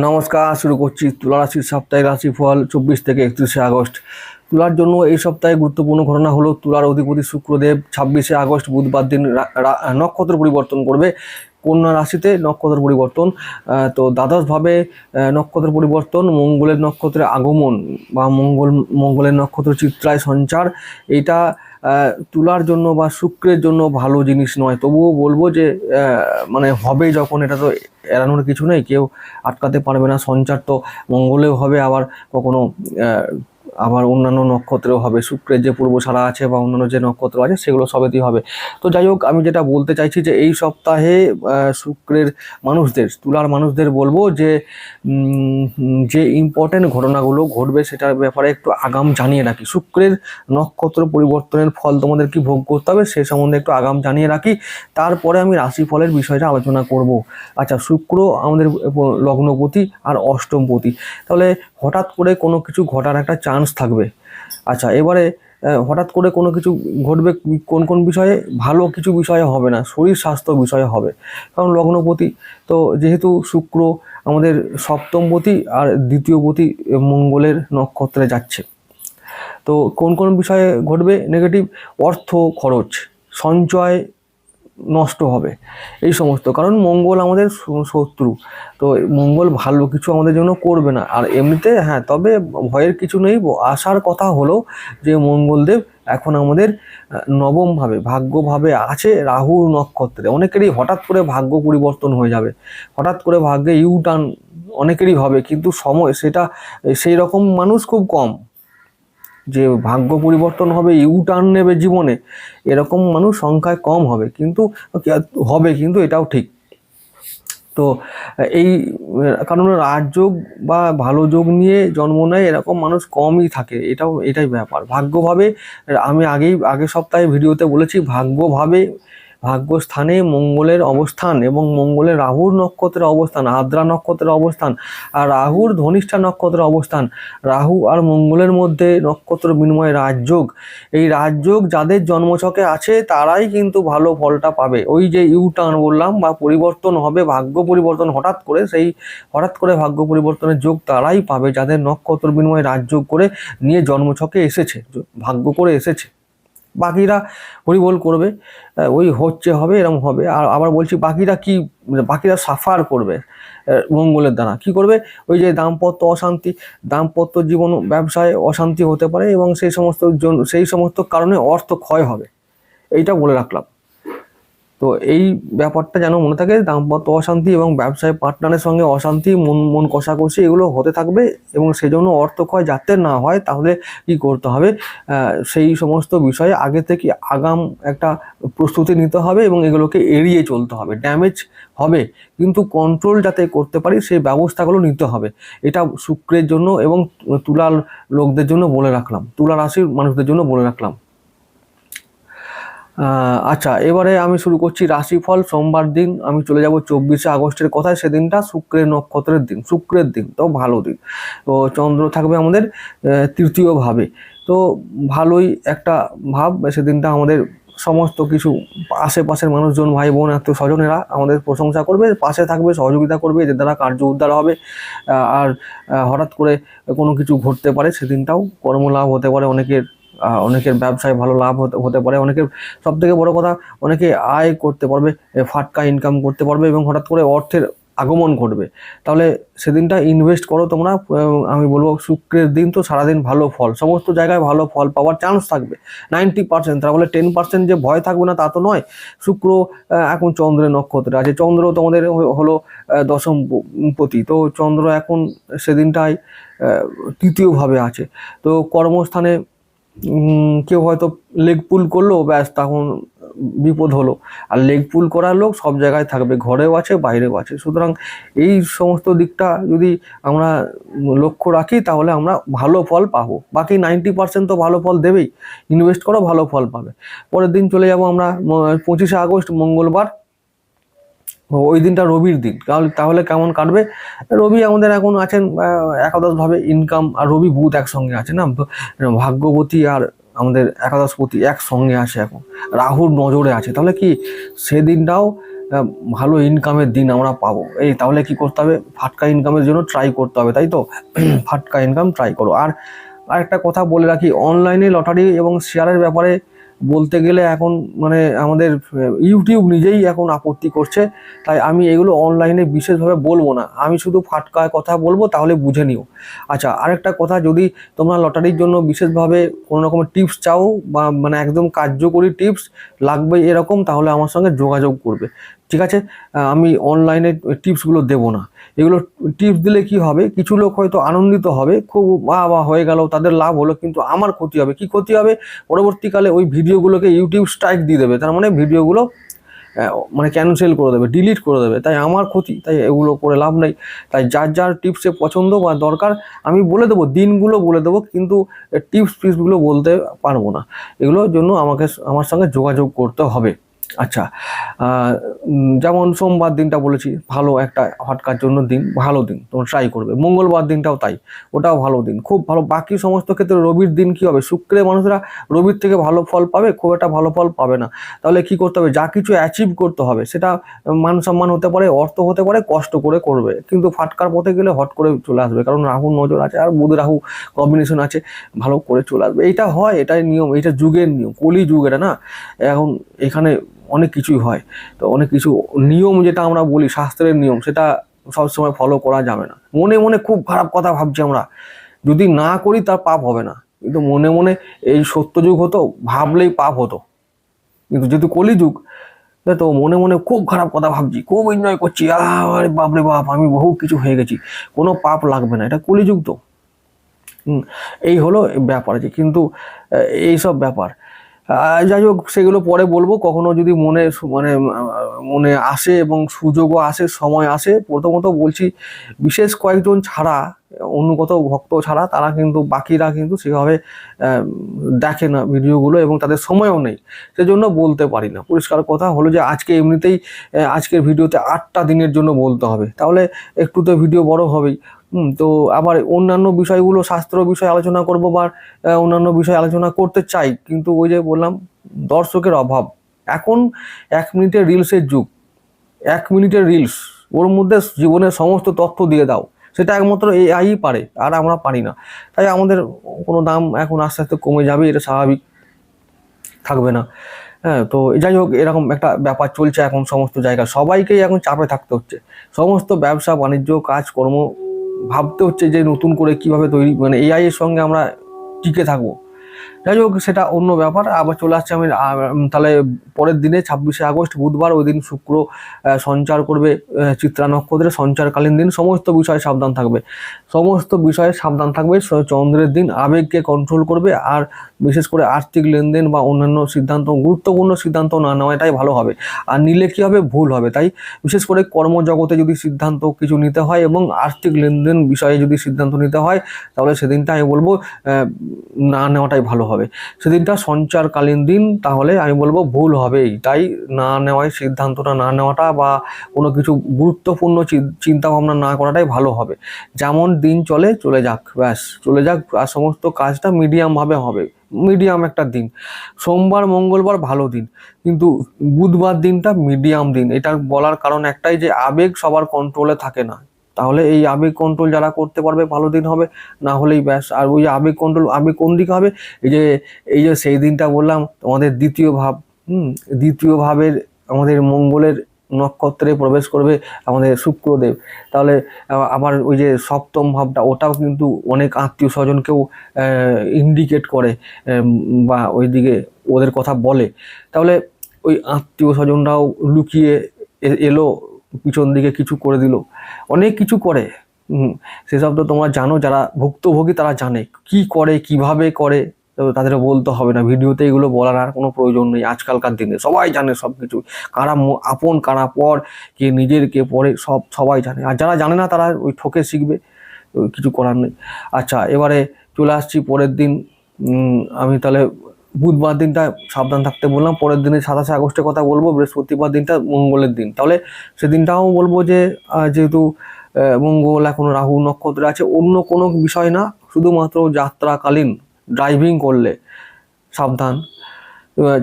নমস্কার, শুরু করছি তুলা রাশির সাপ্তাহিক রাশিফল 24 থেকে 31শে আগস্ট। তুলার জন্য এই সপ্তাহে গুরুত্বপূর্ণ ঘটনা হলো তুলার অধিপতি শুক্রদেব 26শে আগস্ট বুধবার দিন নক্ষত্র পরিবর্তন করবে। কন্যা রাশিতে নক্ষত্র পরিবর্তন, তো দ্বাদশভাবে নক্ষত্র পরিবর্তন, মঙ্গলের নক্ষত্রের আগমন বা মঙ্গলের নক্ষত্র চিত্রায় সঞ্চার, এইটা তুলার জন্য বা শুক্রের জন্য ভালো জিনিস নয়। তবুও বলবো যে মানে হবে যখন, এটা তো এড়ানোর কিছু নেই, কেউ আটকাতে পারবে না। সঞ্চার তো মঙ্গলেও হবে, আবার কখনো আবার অন্যান্য নক্ষত্রেও হবে। শুক্রের যে পূর্বসারা আছে বা অন্যান্য যে নক্ষত্র আছে সেগুলো সবেতেই হবে। তো যাই হোক, আমি যেটা বলতে চাইছি যে এই সপ্তাহে শুক্রের মানুষদের, তুলার মানুষদের বলবো যে যে ইম্পর্টেন্ট ঘটনাগুলো ঘটবে সেটার ব্যাপারে একটু আগাম জানিয়ে রাখি। শুক্রের নক্ষত্র পরিবর্তনের ফল তোমাদের কি ভোগ করতে হবে সে সম্বন্ধে একটু আগাম জানিয়ে রাখি, তারপরে আমি রাশিফলের বিষয়টা আলোচনা করব। আচ্ছা, শুক্র আমাদের লগ্নপতি আর অষ্টমপতি, তাহলে হঠাৎ করে কোনো কিছু ঘটার একটা চান্স থাকবে। আচ্ছা, এবারে হঠাৎ করে কোনো কিছু ঘটবে কোন কোন বিষয়ে? ভালো কিছু বিষয়ে হবে না, শরীর স্বাস্থ্য বিষয়ে হবে, কারণ লগ্নপতি তো যেহেতু শুক্র আমাদের সপ্তমপতি আর দ্বিতীয়পতি মঙ্গলের নক্ষত্রে যাচ্ছে। তো কোন কোন বিষয়ে ঘটবে? নেগেটিভ, অর্থ খরচ, সঞ্চয় নষ্ট হবে, এই সমস্ত। কারণ মঙ্গল আমাদের শত্রু, তো মঙ্গল ভালো কিছু আমাদের জন্য করবে না। আর এমনিতে হ্যাঁ, তবে ভয়ের কিছু নেই। আসার কথা হলো যে মঙ্গলদেব এখন আমাদের নবমভাবে ভাগ্যভাবে আছে রাহু নক্ষত্রে। অনেকেরই হঠাৎ করে ভাগ্য পরিবর্তন হয়ে যাবে, হঠাৎ করে ভাগ্যে ইউটার্ন অনেকেরই হবে, কিন্তু সময় সেটা সেই রকম মানুষ খুব কম যে ভাগ্য পরিবর্তন হবে, ইউটার্ন নেবে জীবনে, এরকম মানুষ সংখ্যায় কম হবে, কিন্তু হবে, কিন্তু এটাও ঠিক। তো এই কারণ রাজযোগ বা ভালো যোগ নিয়ে জন্ম নেয় এরকম মানুষ কমই থাকে, এটাই ব্যাপার। ভাগ্যভাবে আমি আগের সপ্তাহে ভিডিওতে বলেছি, ভাগ্যভাবে ভাগ্যস্থানে মঙ্গলের অবস্থান এবং মঙ্গলের রাহুর নক্ষত্রের অবস্থান, আদ্রা নক্ষত্রের অবস্থান আর রাহুর ধনিষ্ঠা নক্ষত্রের অবস্থান, রাহু আর মঙ্গলের মধ্যে নক্ষত্র বিনিময় রাজযোগ। এই রাজযোগ যাদের জন্মছকে আছে তারাই কিন্তু ভালো ফলটা পাবে। ওই যে ইউটার্ন বললাম বা পরিবর্তন হবে, ভাগ্য পরিবর্তন হঠাৎ করে, সেই হঠাৎ করে ভাগ্য পরিবর্তনের যোগ তারাই পাবে যাদের নক্ষত্র বিনিময় রাজযোগ করে নিয়ে জন্মছকে এসেছে, ভাগ্য করে এসেছে। বাকিরা হরিবোল করবে, ওই হচ্ছে হবে, এরকম হবে। আর আবার বলছি, বাকিরা সাফার করবে মঙ্গলের দ্বারা। কি করবে? ওই যে দাম্পত্য অশান্তি, দাম্পত্য জীবন ব্যবসায় অশান্তি হতে পারে এবং সেই সমস্ত কারণে অর্থ ক্ষয় হবে, এইটা বলে রাখলাম। তো এই ব্যাপারটা যেন মনে থাকে, দাম্পত্য অশান্তি এবং ব্যবসায় পার্টনারের সঙ্গে অশান্তি, মন কষাকষি এগুলো হতে থাকবে, এবং সেজন্য অর্থক্ষয় যাতে না হয় তাহলে কি করতে হবে? সেই সমস্ত বিষয়ে আগে থেকে আগাম একটা প্রস্তুতি নিতে হবে এবং এগুলোকে এড়িয়ে চলতে হবে। ড্যামেজ হবে কিন্তু কন্ট্রোল যাতে করতে পারি সেই ব্যবস্থাগুলো নিতে হবে। এটা শুক্রের জন্য এবং তুলার লোকদের জন্য বলে রাখলাম, তুলা রাশির মানুষদের জন্য বলে রাখলাম। আচ্ছা, এবারে আমি শুরু করছি রাশিফল। সোমবার দিন আমি চলে যাব 24শে আগস্টের কথায়। সেদিনটা শুক্রের নক্ষত্রের দিন, শুক্রের দিন, তো ভালো দিন। তো চন্দ্র থাকবে আমাদের তৃতীয় ভাবে, তো ভালোই একটা ভাব। সেদিনটা আমাদের সমস্ত কিছু আশেপাশের মানুষজন, ভাই বোন, আত্মীয় স্বজনেরা আমাদের প্রশংসা করবে, পাশে থাকবে, সহযোগিতা করবে, এদের দ্বারা কার্য উদ্ধার হবে। আর হঠাৎ করে কোনো কিছু ঘটতে পারে সেদিনটাও, কর্মলাভ হতে পারে অনেকের ব্যবসায় ভালো লাভ হতে পারে, অনেকের সব থেকে বড় কথা অনেকে আয় করতে পারবে, ফাটকা ইনকাম করতে পারবে এবং হঠাৎ করে অর্থের আগমন ঘটবে। তাহলে সেদিনটা ইনভেস্ট করো তোমরা। আমি বলবো শুক্রের দিন তো সারাদিন ভালো ফল, সমস্ত জায়গায় ভালো ফল পাওয়ার চান্স থাকবে 90%। তাহলে 10% যে ভয় থাকবে না তা তো নয়। শুক্র এখন চন্দ্রের নক্ষত্রে আছে, চন্দ্র তোমাদের হলো দশমপতি, তো চন্দ্র এখন সেদিনটাই তৃতীয়ভাবে আছে। তো কর্মস্থানে কেউ হয়তো লেগ পুল করলো, ব্যাস তখন বিপদ হলো। আর লেগ পুল করার লোক সব জায়গায় থাকবে, ঘরেও আছে বাইরেও আছে। সুতরাং এই সমস্ত দিকটা যদি আমরা লক্ষ্য রাখি তাহলে আমরা ভালো ফল পাবো। বাকি 90% তো ভালো ফল দেবেই, ইনভেস্ট করো ভালো ফল পাবে। পরের দিন চলে যাব আমরা 25শে আগস্ট মঙ্গলবার। ওই দিনটা রবির দিন, তাহলে কেমন কাটবে? রবি আমাদের এখন আছেন একাদশভাবে, ইনকাম আর রবি বুধ একসঙ্গে আছে না, তো ভাগ্যবতী আর আমাদের একাদশপতি একসঙ্গে আছে, এখন রাহুর নজরে আছে। তাহলে কি সেদিনটাও ভালো ইনকামের দিন আমরা পাবো। তাহলে কি করতে হবে, ফাটকা ইনকামের জন্য ট্রাই করতে হবে, তাই তো? ফাটকা ইনকাম ট্রাই করো। আর একটা কথা বলে রাখি, অনলাইনে লটারি এবং শেয়ারের ব্যাপারে বলতে গেলে এখন মানে আমাদের ইউটিউব নিজেই এখন আপত্তি করছে, তাই আমি এগুলো অনলাইনে বিশেষভাবে বলবো না, আমি শুধু ফাটকার কথা বলবো, তাহলে বুঝে নিও। আচ্ছা, আরেকটা কথা, যদি তোমরা লটারির জন্য বিশেষভাবে কোনো রকমের টিপস চাও বা মানে একদম কার্যকরী টিপস লাগবে এরকম, তাহলে আমার সঙ্গে যোগাযোগ করবে, ঠিক আছে? আমি অনলাইনে টিপসগুলো দেবো না। এগুলো টিপস দিলে কি হবে, কিছু লোক হয়তো আনন্দিত হবে, খুব বাহ হয়ে গেল, তাদের লাভ হলো, কিন্তু আমার ক্ষতি হবে। কি ক্ষতি হবে, পরবর্তীকালে ওই ভিডিওগুলোকে ইউটিউব স্ট্রাইক দিয়ে দেবে, তার মানে ভিডিওগুলো মানে ক্যান্সেল করে দেবে, ডিলিট করে দেবে, তাই আমার ক্ষতি, তাই এগুলো করে লাভ নেই। তাই যার যার টিপসে পছন্দ বা দরকার আমি বলে দেবো, দিনগুলো বলে দেবো, কিন্তু টিপসগুলো বলতে পারবো না। এগুলোর জন্য আমার সঙ্গে যোগাযোগ করতে হবে। আচ্ছা, যেমন সোমবার দিনটা বলেছি, ভালো একটা হটকার জন্য দিন, ভালো দিন, তোমরা ট্রাই করবে। মঙ্গলবার দিনটাও তাই, ওটাও ভালো দিন, খুব ভালো। বাকি সমস্ত ক্ষেত্রে রবির দিন কি হবে, শুক্রে মানুষরা রবির থেকে ভালো ফল পাবে, খুব একটা ভালো ফল পাবে না। তাহলে কি করতে হবে, যা কিছু অ্যাচিভ করতে হবে, সেটা মান সম্মান হতে পারে, অর্থ হতে পারে, কষ্ট করে করবে, কিন্তু ফাটকার পথে গেলে হট করে চলে আসবে, কারণ রাহুর নজর আছে আর বুধ রাহু কম্বিনেশন আছে, ভালো করে চলে আসবে। এইটা হয়, এটাই নিয়ম, এইটা যুগের নিয়ম, কলি যুগ এটা না। এখন এখানে অনেক কিছুই হয়, তো অনেক কিছু নিয়ম যেটা আমরা বলি শাস্ত্রের নিয়ম, সেটা সবসময় ফলো করা যাবে না। মনে মনে খুব খারাপ কথা ভাবছি আমরা, যদি না করি তার পাপ হবে না, কিন্তু মনে মনে, এই সত্যযুগ হতো ভাবলেই পাপ হতো, কিন্তু যেহেতু কলিযুগ, তো মনে মনে খুব খারাপ কথা ভাবছি, খুব এনজয় করছি, আরে বাপরে বাপ, আমি বহু কিছু হয়ে গেছি, কোনো পাপ লাগবে না, এটা কলিযুগ তো। এই হলো ব্যাপার আছে, কিন্তু এইসব ব্যাপার যাই হোক, সেগুলো পরে বলবো। কখনো যদি মনে আসে এবং সুযোগও আসে, সময় আসে। প্রথমত বলছি, বিশেষ কয়েকজন ছাড়া, অনুগত ভক্ত ছাড়া, তারা কিন্তু, বাকিরা কিন্তু সেভাবে দেখে না ভিডিওগুলো, এবং তাদের সময়ও নেই, সেজন্য বলতে পারি না। পরিষ্কার কথা হলো যে আজকে এমনিতেই আজকের ভিডিওতে 8টা দিনের জন্য বলতে হবে, তাহলে একটু তো ভিডিও বড় হবেই। তো আবার অন্যান্য বিষয়গুলো, শাস্ত্র বিষয় আলোচনা করব বা অন্যান্য বিষয় আলোচনা করতে চাই, কিন্তু ওই যে বললাম, দর্শকের অভাব। এখন 1 মিনিটের রিলসের যুগ, 1 মিনিটের রিলস, ওর মধ্যে জীবনের সমস্ত তথ্য দিয়ে দাও, সেটা একমাত্র এআই পারে, আর আমরা পারি না। তাই আমাদের কোনো দাম এখন আস্তে আস্তে কমে যাবে, এটা স্বাভাবিক, থাকবে না। হ্যাঁ, তো যাই হোক, এরকম একটা ব্যাপার চলছে এখন সমস্ত জায়গায়, সবাইকেই এখন চাপে থাকতে হচ্ছে, সমস্ত ব্যবসা বাণিজ্য কাজকর্ম ভাবতে হচ্ছে যে নতুন করে কিভাবে তৈরি, মানে এআই এর সঙ্গে আমরা টিকে থাকবো। যাই হোক, সেটা অন্য ব্যাপার। আবার চলে আসছে আমি তাহলে পরের দিনে 26শে আগস্ট বুধবার, ওই দিন শুক্র সঞ্চার করবে চিত্রা নক্ষত্রে, সঞ্চারকালীন দিন, সমস্ত বিষয়ে সাবধান থাকবে, সমস্ত বিষয়ে সাবধান থাকবে। চন্দ্রের দিন, আবেগকে কন্ট্রোল করবে, আর বিশেষ করে আর্থিক লেনদেন বা অন্যান্য সিদ্ধান্ত, গুরুত্বপূর্ণ সিদ্ধান্ত না নেওয়াটাই ভালো হবে, আর নিলে কি হবে, ভুল হবে। তাই বিশেষ করে কর্মজগতে যদি সিদ্ধান্ত কিছু নিতে হয় এবং আর্থিক লেনদেন বিষয়ে যদি সিদ্ধান্ত নিতে হয়, তাহলে সেদিনটা আমি বলবো না নেওয়াটাই ভালো হবে। সেদিনটা সঞ্চারকালীন দিন, তাহলে আমি বলবো ভুল হবেই, তাই না নেওয়াই, সিদ্ধান্তটা না নেওয়াটা বা কোনো কিছু গুরুত্বপূর্ণ চিন্তা ভাবনা না করাটাই ভালো হবে। যেমন দিন চলে যাক, ব্যাস চলে যাক, আর সমস্ত কাজটা মিডিয়ামভাবে হবে, মিডিয়াম একটা দিন। সোমবার মঙ্গলবার ভালো দিন, কিন্তু বুধবার দিনটা মিডিয়াম দিন। এটা বলার কারণ একটাই, যে আবেগ সবার কন্ট্রোলে থাকে না, তাহলে এই আবেগ কন্ট্রোল যারা করতে পারবে ভালো দিন হবে, না হলেই ব্যাস। আর ওই আবেগ কন্ট্রোল, আবেগ কোন দিকে হবে, এই যে সেই দিনটা বললাম, আমাদের দ্বিতীয় ভাব, দ্বিতীয় ভাবের আমাদের মঙ্গলের নক্ষত্রে প্রবেশ করবে আমাদের শুক্রদেব, তাহলে আবার ওই যে সপ্তম ভাবটা, ওটাও কিন্তু অনেক আত্মীয় স্বজনকেও ইন্ডিকেট করে, বা ওইদিকে ওদের কথা বলে, তাহলে ওই আত্মীয় স্বজনরাও লুকিয়ে এলো, পিছন দিকে কিছু করে দিল, অনেক কিছু করে। সেসব তো তোমরা জানো, যারা ভুক্তভোগী তারা জানে কি করে, কিভাবে করে, তো তাদের বলতে হবে না, ভিডিওতে এগুলো বলার আর কোনো প্রয়োজন নেই। আজকালকার দিনে সবাই জানে সব কিছু, কারা আপন কারা পর, কে নিজের কে পরে, সবাই জানে। আর যারা জানে না তারা ওই ঠকে শিখবে, কিছু করার নেই। আচ্ছা, এবারে চলে আসছি পরের দিন। আমি তাহলে বুধবার দিনটা সাবধান থাকতে বললাম, পরের দিনে 27শে আগস্টের কথা বলবো, বৃহস্পতিবার দিনটা মঙ্গলের দিন। তাহলে সেদিনটাও বলবো যে যেহেতু মঙ্গল এখন রাহু নক্ষত্রে আছে, অন্য কোনো বিষয় না, শুধুমাত্র যাত্রাকালীন ড্রাইভিং করলে সাবধান,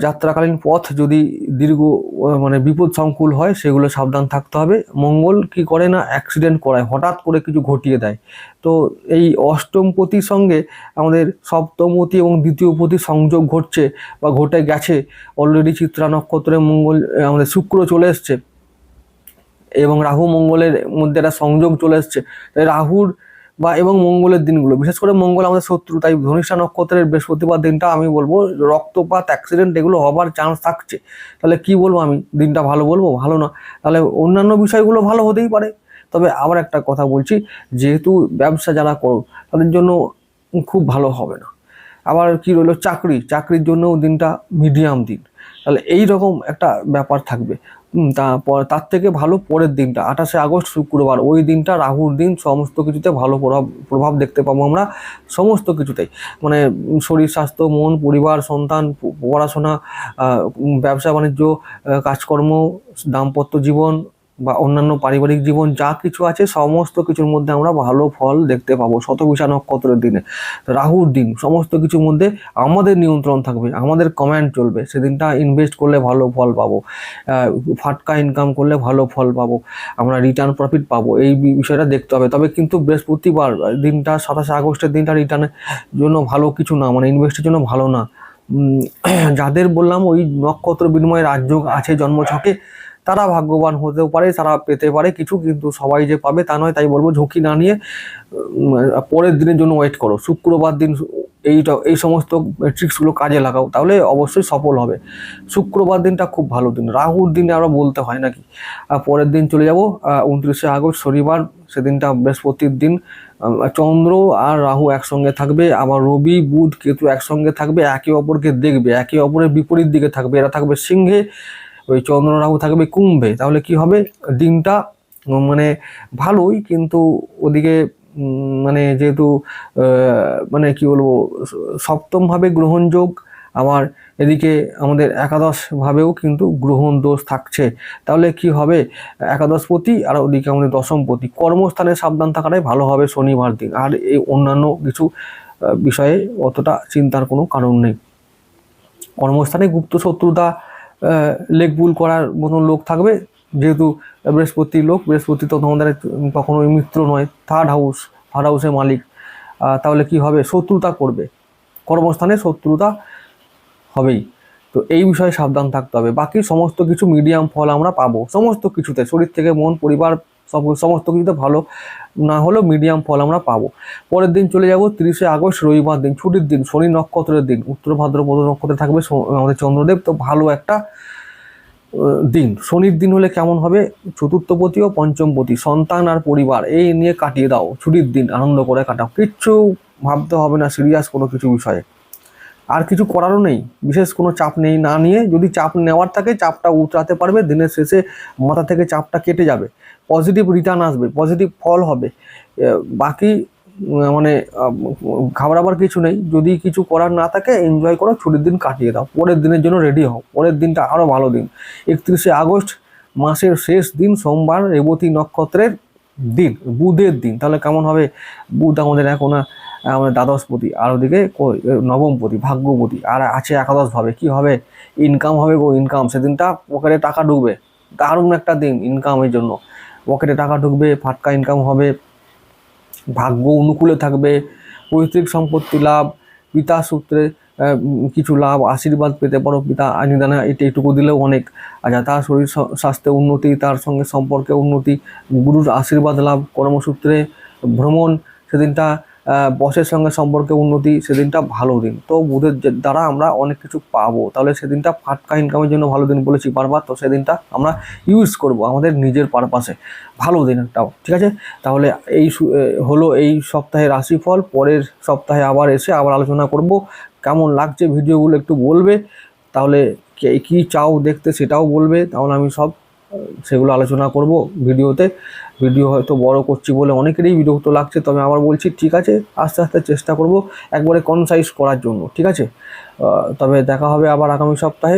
যাত্রাকালীন পথ যদি দীর্ঘ মানে বিপদ সংকুল হয় সেগুলো সাবধান থাকতে হবে। মঙ্গল কি করে না, অ্যাক্সিডেন্ট করায়, হঠাৎ করে কিছু ঘটিয়ে দেয়। তো এই অষ্টমপতির সঙ্গে আমাদের সপ্তমপতি এবং দ্বিতীয়পতি সংযোগ ঘটছে বা ঘটে গেছে অলরেডি। চিত্রা নক্ষত্রে মঙ্গল আমাদের শুক্র চলে এসছে এবং রাহু মঙ্গলের মধ্যে একটা সংযোগ চলে এসছে। তাই রাহুর এবং মঙ্গলের দিনগুলো, বিশেষ করে মঙ্গল আমাদের শত্রু, তাই ধনিষ্ঠা নক্ষত্রের বৃহস্পতিবার দিনটা আমি বলবো রক্তপাত, অ্যাক্সিডেন্ট এগুলো হবার চান্স থাকছে। তাহলে কি বলবো আমি, দিনটা ভালো বলবো? ভালো না। তাহলে অন্যান্য বিষয়গুলো ভালো হতেই পারে। তবে আবার একটা কথা বলছি, যেহেতু ব্যবসা যারা করো তাদের জন্য খুব ভালো হবে না। আবার কি রইলো, চাকরির জন্যও দিনটা মিডিয়াম দিন। তাহলে এই রকম একটা ব্যাপার থাকবে। তার থেকে ভালো পরের দিনটা 28শে আগস্ট শুক্রবার, ওই দিনটা রাহুর দিন। সমস্ত কিছুতে ভালো প্রভাব দেখতে পাবো আমরা, সমস্ত কিছুতেই। মানে শরীর স্বাস্থ্য, মন, পরিবার, সন্তান, পড়াশোনা, ব্যবসা বাণিজ্য, কাজকর্ম, দাম্পত্য জীবন বা অন্যান্য পারিবারিক জীবন, যা কিছু আছে সমস্ত কিছুর মধ্যে আমরা ভালো ফল দেখতে পাবো শতভিষা নক্ষত্রের দিনে। রাহুর দিন সমস্ত কিছুর মধ্যে আমাদের নিয়ন্ত্রণ থাকবে, আমাদের কমান্ড চলবে। সেদিনটা ইনভেস্ট করলে ভালো ফল পাবো, ফাটকা ইনকাম করলে ভালো ফল পাবো, আমরা রিটার্ন প্রফিট পাবো। এই বিষয়টা দেখতে হবে। তবে কিন্তু বৃহস্পতিবার দিনটা, 27শে আগস্টের দিনটা রিটার্নের জন্য ভালো কিছু না, মানে ইনভেস্টের জন্য ভালো না। যাদের বললাম ওই নক্ষত্র বিনিময়ে রাজযোগ আছে জন্মছকে, তারা ভাগ্যবান হতেও পারে, তারা পেতে পারে কিছু, কিন্তু সবাই যে পাবে তা নয়। তাই বলবো ঝুঁকি না নিয়ে পরের দিনের জন্য ওয়েট করো। শুক্রবার দিন এই সমস্ত ট্রিক্সগুলো কাজে লাগাও, তাহলে অবশ্যই সফল হবে। শুক্রবার দিনটা খুব ভালো দিন। রাহুর দিনে আরও বলতে হয় নাকি। পরের দিন চলে যাব 29শে আগস্ট শনিবার, সেদিনটা বৃহস্পতির দিন। চন্দ্র আর রাহু একসঙ্গে থাকবে, আবার রবি, বুধ, কেতু একসঙ্গে থাকবে, একে অপরকে দেখবে, একে অপরের বিপরীত দিকে থাকবে। এরা থাকবে সিংহে, ওই চন্দ্র রাহু থাকবে কুম্ভে। তাহলে কি হবে, দিনটা মানে ভালোই, কিন্তু ওদিকে মানে যেহেতু মানে কি বলবো, সপ্তমভাবে গ্রহণযোগ, আবার এদিকে আমাদের একাদশ ভাবেও কিন্তু গ্রহণ দোষ থাকছে। তাহলে কি হবে, একাদশপতি আর ওদিকে আমাদের দশমপতি, কর্মস্থানে সাবধান থাকাটাই ভালো হবে শনিবার দিন। আর এই অন্যান্য কিছু বিষয়ে অতটা চিন্তার কোনো কারণ নেই। কর্মস্থানে গুপ্ত শত্রুতা, লেগবুল করার মতন লোক থাকবে। যেহেতু বৃহস্পতি তো তোমাদের কখনোই মিত্র নয়, থার্ড হাউসের মালিক। তাহলে কি হবে, শত্রুতা করবে, কর্মস্থানে শত্রুতা হবেই। তো এই বিষয়ে সাবধান থাকতে হবে। বাকি সমস্ত কিছু মিডিয়াম ফল আমরা পাবো, সমস্ত কিছুতে, শরীর থেকে মন, পরিবার, সমস্ত কিছুতে ভালো না হলেও মিডিয়াম ফল আমরা পাবো। পরের দিন চলে যাব 30শে আগস্ট রবিবার দিন, ছুটির দিন, শনি নক্ষত্রের দিন, উত্তর ভাদ্রপদ নক্ষত্রে থাকবে আমাদের চন্দ্রদেব। তো ভালো একটা দিন। শনির দিন হলে কেমন হবে, চতুর্থপতি ও পঞ্চমপতি, সন্তান আর পরিবার এই নিয়ে কাটিয়ে দাও। ছুটির দিন আনন্দ করে কাটাও, কিচ্ছু ভাবতে হবে না সিরিয়াস কোনো কিছু বিষয়ে। আর কিছু করারও নেই, বিশেষ কোনো চাপ নেই। না নিয়ে, যদি চাপ নেওয়ার থাকে চাপটা উতরাতে পারবে, দিনের শেষে মাথা থেকে চাপটা কেটে যাবে, পজিটিভ রিটার্ন আসবে, পজিটিভ ফল হবে। বাকি মানে ঘাবড়াবার কিছু নেই। যদি কিছু করার না থাকে এনজয় করো, ছুটির দিন কাটিয়ে দাও, পরের দিনের জন্য রেডি হও। পরের দিনটা আরও ভালো দিন, 31শে আগস্ট, মাসের শেষ দিন, সোমবার, রেবতী নক্ষত্রের দিন, বুধের দিন। তাহলে কেমন হবে, বুধ আমাদের এখন আমাদের দ্বাদশপতি, আর ওদিকে নবমপতি, ভাগ্যপতি, আর আছে একাদশভাবে। কি হবে, ইনকাম হবে গো, ইনকাম। সেদিনটা পকেটে টাকা ঢুকবে, দারুণ একটা দিন ইনকামের জন্য। পকেটে টাকা ঢুকবে, ফাটকা ইনকাম হবে, ভাগ্য অনুকূলে থাকবে, পৈতৃক সম্পত্তি লাভ, পিতা সূত্রে কিছু লাভ, আশীর্বাদ পেতে পারো, পিতা নিদানে এইটুকু দিলেও অনেক। আচ্ছা, তার শরীর স্বাস্থ্যে উন্নতি, তার সঙ্গে সম্পর্কে উন্নতি, গুরুর আশীর্বাদ লাভ, কর্মসূত্রে ভ্রমণ, সেদিনটা বসের সঙ্গে সম্পর্কে উন্নতি, সেদিনটা ভালো দিন। তো বুধের দ্বারা আমরা অনেক কিছু পাবো। তাহলে সেদিনটা ফাটকা ইনকামের জন্য ভালো দিন বলেছি বারবার, তো সেদিনটা আমরা ইউজ করব আমাদের নিজের পারপাসে, ভালো দিন একটাও। ঠিক আছে, তাহলে এই হলো এই সপ্তাহের রাশিফল। পরের সপ্তাহে আবার এসে আবার আলোচনা করব। কেমন লাগছে ভিডিওগুলো একটু বলবে, তাহলে কি চাও দেখতে সেটাও বলবে, তাহলে আমি সব সেগুলো আলোচনা করব ভিডিওতে। ভিডিও হয়তো বড় করছি বলে অনেকেরই বিরক্ত লাগছে, তবে আবার বলছি ঠিক আছে, আস্তে আস্তে চেষ্টা করব একবারে কনসাইজ করার জন্য। ঠিক আছে, তবে দেখা হবে আবার আগামী সপ্তাহে।